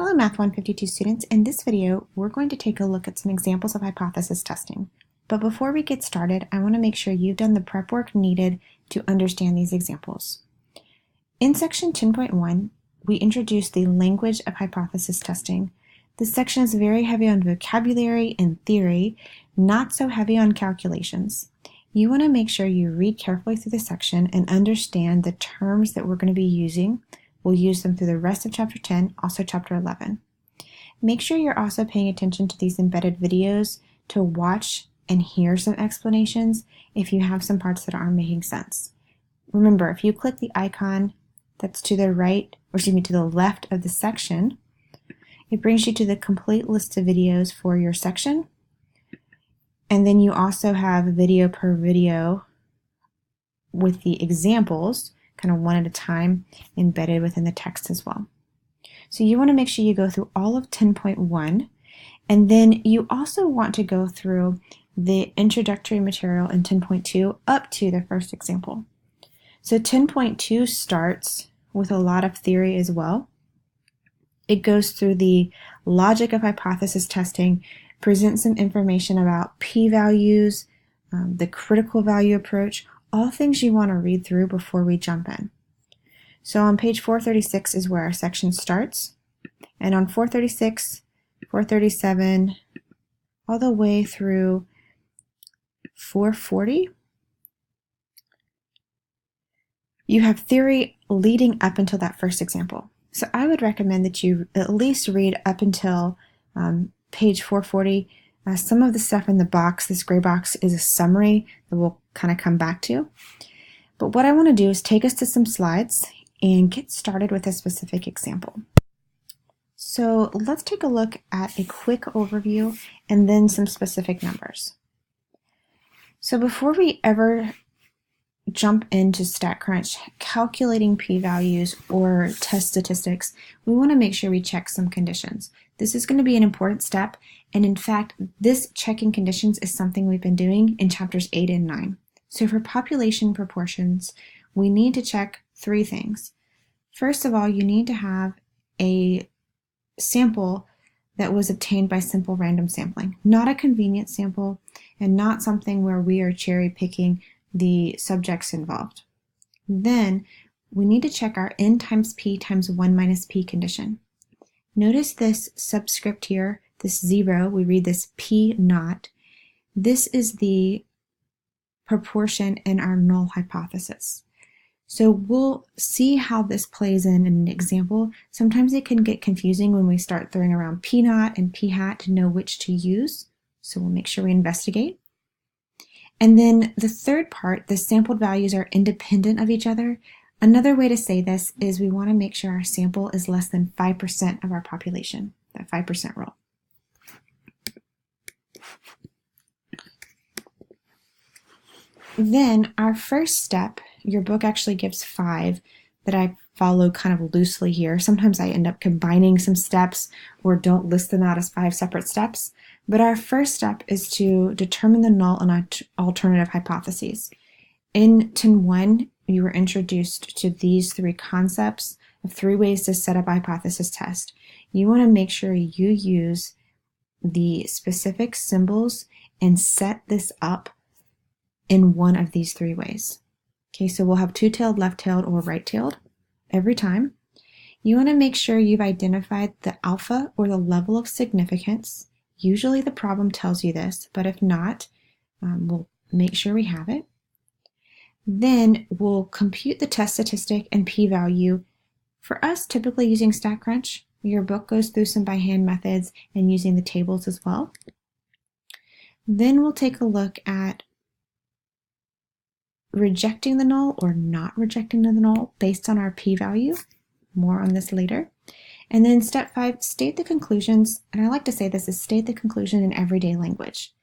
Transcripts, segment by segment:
Hello Math 152 students. In this video, we're going to take a look at some examples of hypothesis testing. But before we get started, I want to make sure you've done the prep work needed to understand these examples. In section 10.1, we introduced the language of hypothesis testing. This section is very heavy on vocabulary and theory, not so heavy on calculations. You want to make sure you read carefully through the section and understand the terms that we're going to be using. We'll use them through the rest of chapter 10, also chapter 11. Make sure you're also paying attention to these embedded videos to watch and hear some explanations if you have some parts that aren't making sense. Remember, if you click the icon that's to the right, or excuse me, to the left of the section, it brings you to the complete list of videos for your section. And then you also have video per video with the examples, kind of one at a time, embedded within the text as well. So you want to make sure you go through all of 10.1, and then you also want to go through the introductory material in 10.2 up to the first example. So 10.2 starts with a lot of theory as well. It goes through the logic of hypothesis testing, presents some information about p-values, the critical value approach, all things you want to read through before we jump in. So on page 436 is where our section starts, and on 436, 437, all the way through 440, you have theory leading up until that first example. So I would recommend that you at least read up until page 440. Some of the stuff in the box, this gray box, is a summary that we'll kind of come back to. But what I want to do is take us to some slides and get started with a specific example. So let's take a look at a quick overview and then some specific numbers. So before we ever jump into StatCrunch, calculating p-values or test statistics, we want to make sure we check some conditions. This is going to be an important step, and in fact, this checking conditions is something we've been doing in chapters 8 and 9. So for population proportions, we need to check three things. First of all, you need to have a sample that was obtained by simple random sampling, not a convenience sample, and not something where we are cherry picking the subjects involved. Then we need to check our n times p times 1 minus p condition. Notice this subscript here, this 0, we read this p naught. This is the proportion in our null hypothesis. So we'll see how this plays in an example. Sometimes it can get confusing when we start throwing around p naught and p hat to know which to use. So we'll make sure we investigate. And then the third part, the sampled values are independent of each other. Another way to say this is we want to make sure our sample is less than 5% of our population, that 5% rule. Then our first step, your book actually gives 5 that I follow kind of loosely here. Sometimes I end up combining some steps or don't list them out as 5 separate steps. But our first step is to determine the null and alternative hypotheses. In 10.1, you were introduced to these 3 concepts of 3 ways to set up a hypothesis test. You want to make sure you use the specific symbols and set this up in one of these 3 ways. Okay, so we'll have two-tailed, left-tailed, or right-tailed every time. You want to make sure you've identified the alpha or the level of significance. Usually the problem tells you this, but if not, we'll make sure we have it. Then we'll compute the test statistic and p-value. For us, typically using StatCrunch, your book goes through some by hand methods and using the tables as well. Then we'll take a look at rejecting the null or not rejecting the null based on our p-value. More on this later. And then step 5, state the conclusions, and I like to say this is state the conclusion in everyday language.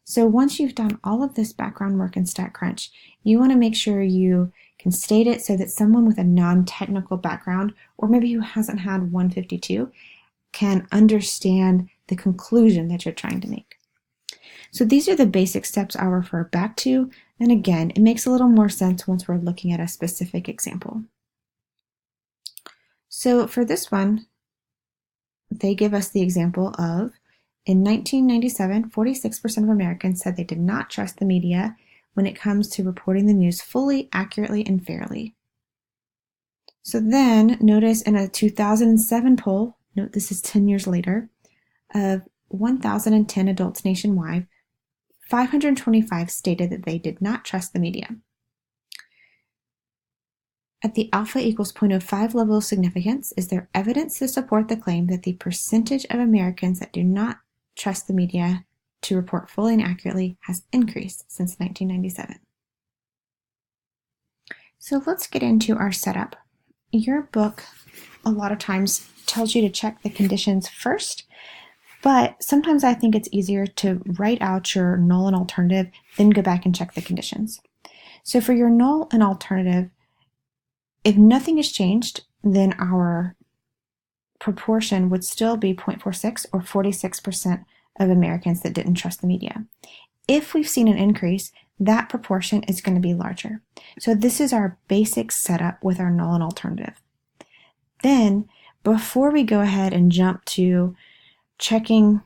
So once you've done all of this background work in StatCrunch, you want to make sure you can state it so that someone with a non-technical background, or maybe who hasn't had 152, can understand the conclusion that you're trying to make. So these are the basic steps I'll refer back to, and again, it makes a little more sense once we're looking at a specific example. So for this one, they give us the example of, in 1997, 46% of Americans said they did not trust the media when it comes to reporting the news fully, accurately, and fairly. So then, notice in a 2007 poll, note this is 10 years later, of 1,010 adults nationwide, 525 stated that they did not trust the media. At the alpha equals 0.05 level of significance, is there evidence to support the claim that the percentage of Americans that do not trust the media to report fully and accurately has increased since 1997? So let's get into our setup. Your book a lot of times tells you to check the conditions first, but sometimes I think it's easier to write out your null and alternative, then go back and check the conditions. So for your null and alternative, if nothing has changed, then our proportion would still be 0.46 or 46% of Americans that didn't trust the media. If we've seen an increase, that proportion is going to be larger. So this is our basic setup with our null and alternative. Then, before we go ahead and jump to checking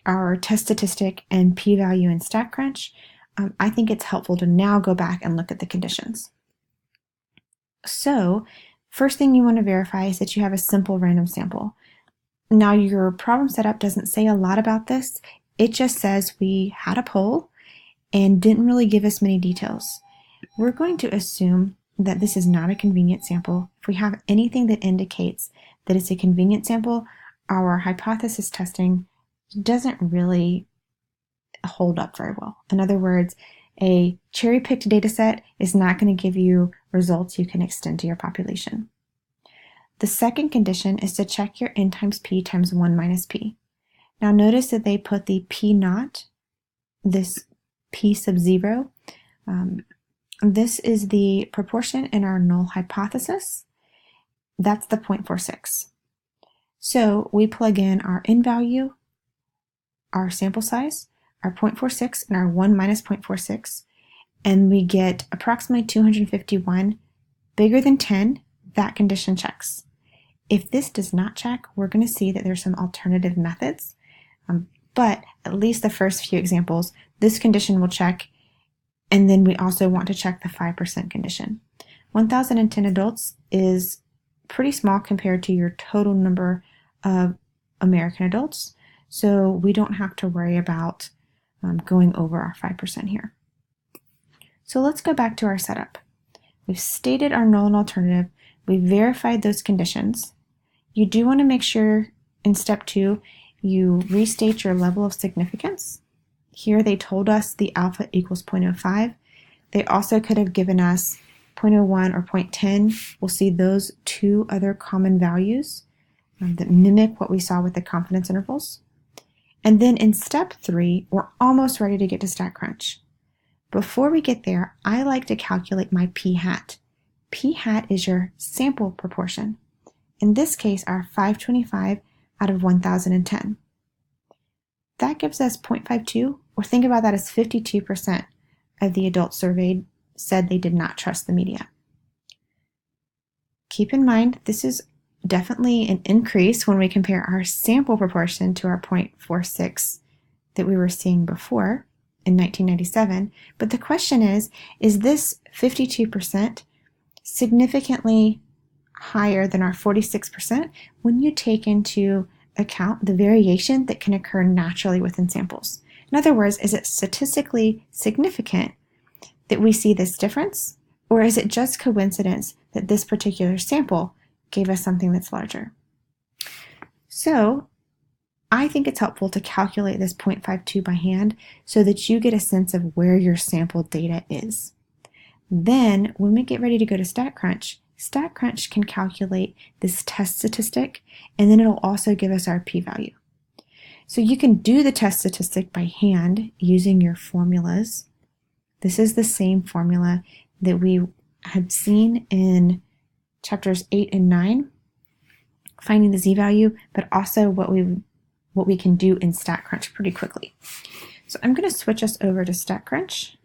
our test statistic and p-value in StatCrunch, I think it's helpful to now go back and look at the conditions. So, first thing you want to verify is that you have a simple random sample. Now, your problem setup doesn't say a lot about this. It just says we had a poll and didn't really give us many details. We're going to assume that this is not a convenient sample. If we have anything that indicates that it's a convenient sample, our hypothesis testing doesn't really hold up very well. In other words, a cherry-picked data set is not going to give you results you can extend to your population. The second condition is to check your n times p times 1 minus p. Now notice that they put the p naught, this p sub 0. This is the proportion in our null hypothesis. That's the 0.46. So we plug in our n value, our sample size, our 0.46, and our 1 minus 0.46, and we get approximately 251, bigger than 10. That condition checks. If this does not check, we're going to see that there's some alternative methods, but at least the first few examples, this condition will check, and then we also want to check the 5% condition. 1,010 adults is pretty small compared to your total number of American adults, so we don't have to worry about going over our 5% here. So let's go back to our setup. We've stated our null and alternative. We've verified those conditions. You do want to make sure in step 2 you restate your level of significance. Here they told us the alpha equals 0.05. They also could have given us 0.01 or 0.10. We'll see those two other common values that mimic what we saw with the confidence intervals. And then in step 3, we're almost ready to get to StatCrunch. Before we get there, I like to calculate my p-hat. P-hat is your sample proportion. In this case, our 525 out of 1,010. That gives us 0.52, or think about that as 52% of the adults surveyed said they did not trust the media. Keep in mind, this is definitely an increase when we compare our sample proportion to our 0.46 that we were seeing before in 1997. But the question is this 52% significantly higher than our 46% when you take into account the variation that can occur naturally within samples? In other words, is it statistically significant that we see this difference, or is it just coincidence that this particular sample gave us something that's larger? So I think it's helpful to calculate this 0.52 by hand so that you get a sense of where your sample data is. Then when we get ready to go to StatCrunch, StatCrunch can calculate this test statistic, and then it'll also give us our p-value. So you can do the test statistic by hand using your formulas. This is the same formula that we had seen in chapters 8 and 9, finding the z-value, but also what we can do in StatCrunch pretty quickly. So I'm going to switch us over to StatCrunch,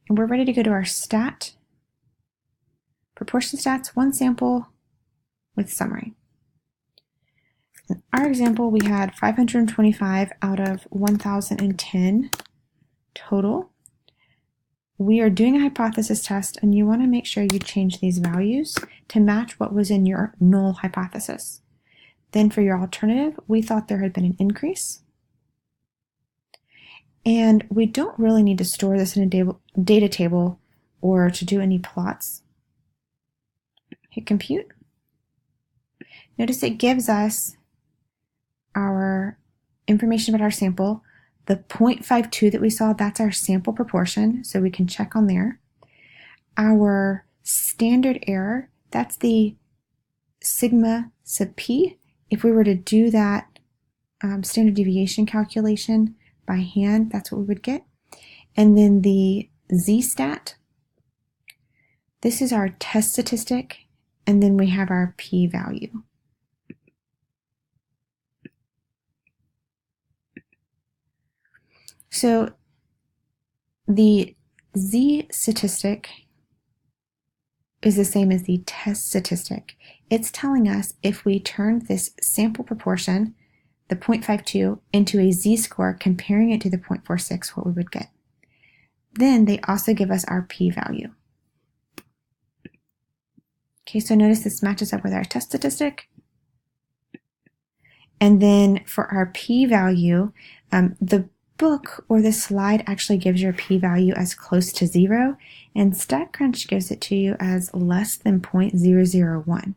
and we're ready to go to our stat, proportion stats, one sample with summary. our example, we had 525 out of 1,010 total. We are doing a hypothesis test, and you want to make sure you change these values to match what was in your null hypothesis. Then for your alternative, we thought there had been an increase. And we don't really need to store this in a data table or to do any plots. Hit compute. Notice it gives us our information about our sample. The 0.52 that we saw, that's our sample proportion, so we can check on there. Our standard error, that's the sigma sub p. If we were to do that standard deviation calculation by hand, that's what we would get. And then the z-stat, this is our test statistic, and then we have our p-value. So the z-statistic is the same as the test statistic. It's telling us if we turned this sample proportion, the 0.52, into a z-score, comparing it to the 0.46, what we would get. Then they also give us our p-value. Okay, so notice this matches up with our test statistic. And then for our p-value, the book or the slide actually gives your p-value as close to 0, and StatCrunch gives it to you as less than 0.001.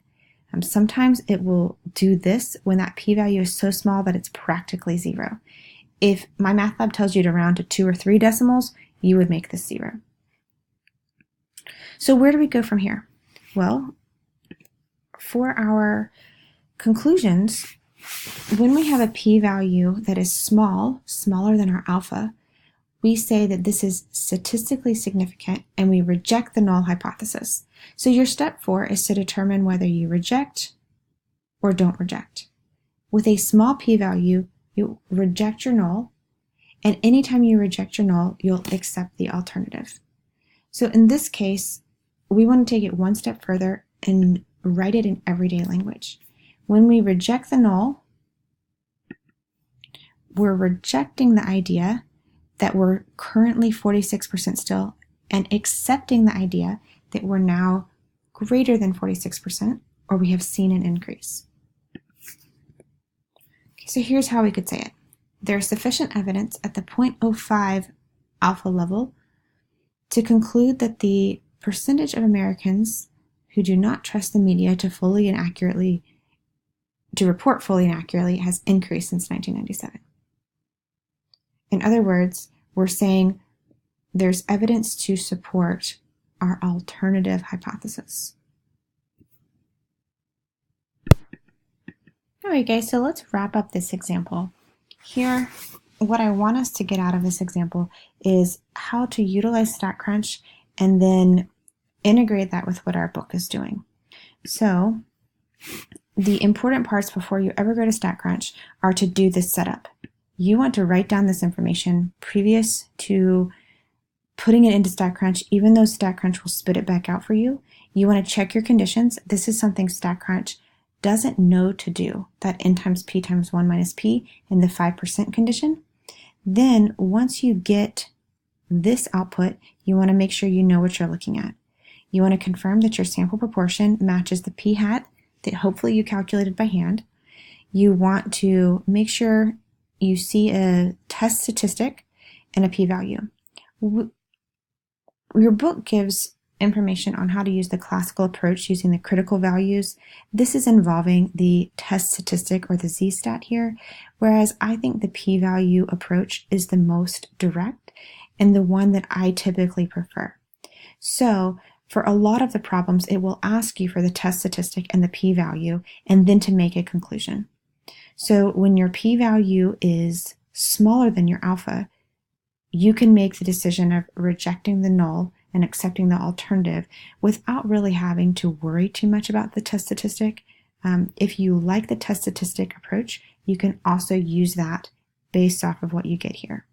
Sometimes it will do this when that p-value is so small that it's practically 0. If MyMathLab tells you to round to 2 or 3 decimals, you would make this 0. So where do we go from here? Well, for our conclusions, when we have a p-value that is smaller than our alpha, we say that this is statistically significant and we reject the null hypothesis. So your step 4 is to determine whether you reject or don't reject. With a small p-value, you reject your null, and anytime you reject your null, you'll accept the alternative. So in this case, we want to take it one step further and write it in everyday language. When we reject the null, we're rejecting the idea that we're currently 46% still and accepting the idea that we're now greater than 46%, or we have seen an increase. Okay, so here's how we could say it. There's sufficient evidence at the 0.05 alpha level to conclude that the percentage of Americans who do not trust the media to report fully and accurately has increased since 1997. In other words, we're saying there's evidence to support our alternative hypothesis. All right, guys, so let's wrap up this example. Here, what I want us to get out of this example is how to utilize StatCrunch and then integrate that with what our book is doing. So the important parts before you ever go to StatCrunch are to do this setup. You want to write down this information previous to putting it into StatCrunch, even though StatCrunch will spit it back out for you. You want to check your conditions. This is something StatCrunch doesn't know to do, that n times p times 1 minus p in the 5% condition. Then once you get this output, you want to make sure you know what you're looking at. You want to confirm that your sample proportion matches the p-hat that hopefully you calculated by hand. You want to make sure you see a test statistic and a p-value. Your book gives information on how to use the classical approach using the critical values. This is involving the test statistic or the z-stat here, whereas I think the p-value approach is the most direct and the one that I typically prefer. So for a lot of the problems, it will ask you for the test statistic and the p-value and then to make a conclusion. So when your p-value is smaller than your alpha, you can make the decision of rejecting the null and accepting the alternative without really having to worry too much about the test statistic. If you like the test statistic approach, you can also use that based off of what you get here.